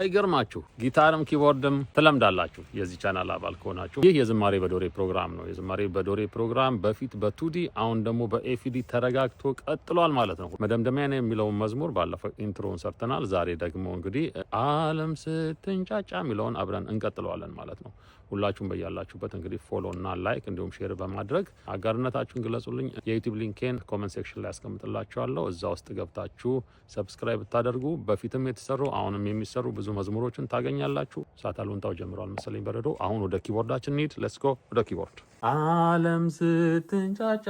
አይገርማችሁ ጊታርም ኪቦርድም ትለምዳላችሁ የዚህ ቻናል አባል ከሆናችሁ። ይህ የዝማሬ በዶሬ ፕሮግራም ነው። የዝማሬ በዶሬ ፕሮግራም በፊት በቱዲ አሁን ደግሞ በኤፊዲ ተረጋግቶ ቀጥሏል ማለት ነው። መደምደሚያ ነው የሚለውን መዝሙር ባለፈው ኢንትሮን ሰርተናል። ዛሬ ደግሞ እንግዲህ ዓለም ስትንጫጫ የሚለውን አብረን እንቀጥለዋለን ማለት ነው። ሁላችሁም በያላችሁበት እንግዲህ ፎሎ እና ላይክ እንዲሁም ሼር በማድረግ አጋርነታችሁን ግለጹልኝ። የዩቲዩብ ሊንኬን ኮሜንት ሴክሽን ላይ አስቀምጥላችኋለሁ። እዛ ውስጥ ገብታችሁ ሰብስክራይብ ብታደርጉ በፊትም የተሰሩ አሁንም የሚሰሩ ብዙ መዝሙሮችን ታገኛላችሁ። ሳታሉንታው ጀምሯል መሰለኝ በረዶ። አሁን ወደ ኪቦርዳችን እንሂድ። ሌትስ ጎ ወደ ኪቦርድ። ዓለም ስትንጫጫ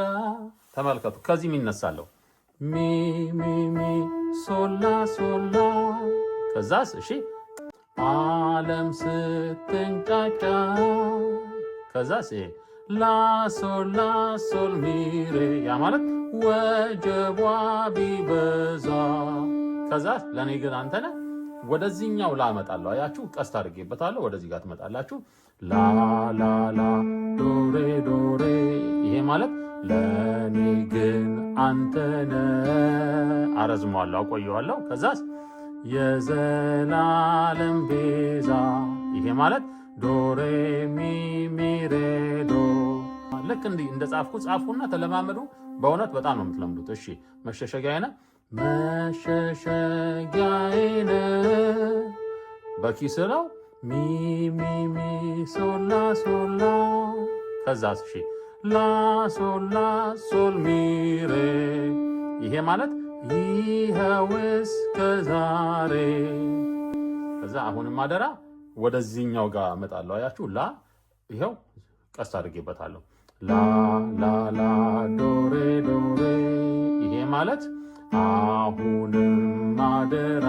ተመልከቱ። ከዚህ የሚነሳለው ሚ ሚ ሚ ሶላ ሶላ ከዛስ እሺ ዓለም ስትንጫጫ ከዛስ ላ ሶል ሚሬ ያ ማለት ወጀቧ ቢበዛ ከዛስ ለኔ ግን አንተ ነህ ወደዚህኛው ላመጣለሁ። አያችሁ ቀስት አድርጌበታለሁ። ወደዚህ ጋር ትመጣላችሁ። ላ ላ ላ ዶሬ ዶሬ ይሄ ማለት ለኔ ግን አንተ ነህ። አረዝመዋለሁ፣ አቆየዋለሁ። ከዛስ የዘላለም ቤዛ ይሄ ማለት ዶሬ ሚ ሚ ሬ ዶ። ልክ እንዲህ እንደ ጻፍኩና ተለማመዱ። በእውነት በጣም ነው የምትለምዱት። እሺ መሸሸጊያዬ ነህ መሸሸጊያዬ ነህ በኪስ ነው ሚ ሚ ሚ ሶላ ሶላ ከዛስ እሺ ላ ሶል ሚሬ ይሄ ማለት ይኸው እስከ ዛሬ። ከዛ አሁንም አደራ ወደዚህኛው ጋር እመጣለሁ። አያችሁ ላ ይኸው ቀስት አድርጌበታለሁ። ላ ላ ላ ዶሬ ዶሬ ይሄ ማለት አሁንም አደራ።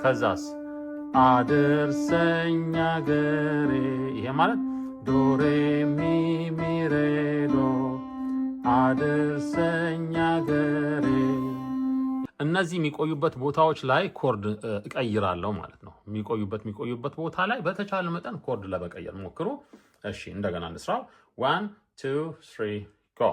ከዛስ አድርሰኝ አገሬ ይሄ ማለት ዶሬ ሚ ሚ ሬ ዶ አድርሰኝ አገሬ። እነዚህ የሚቆዩበት ቦታዎች ላይ ኮርድ እቀይራለሁ ማለት ነው። የሚቆዩበት ቦታ ላይ በተቻለ መጠን ኮርድ ለመቀየር ሞክሩ። እሺ እንደገና እንስራው። 1 2 3 ጎ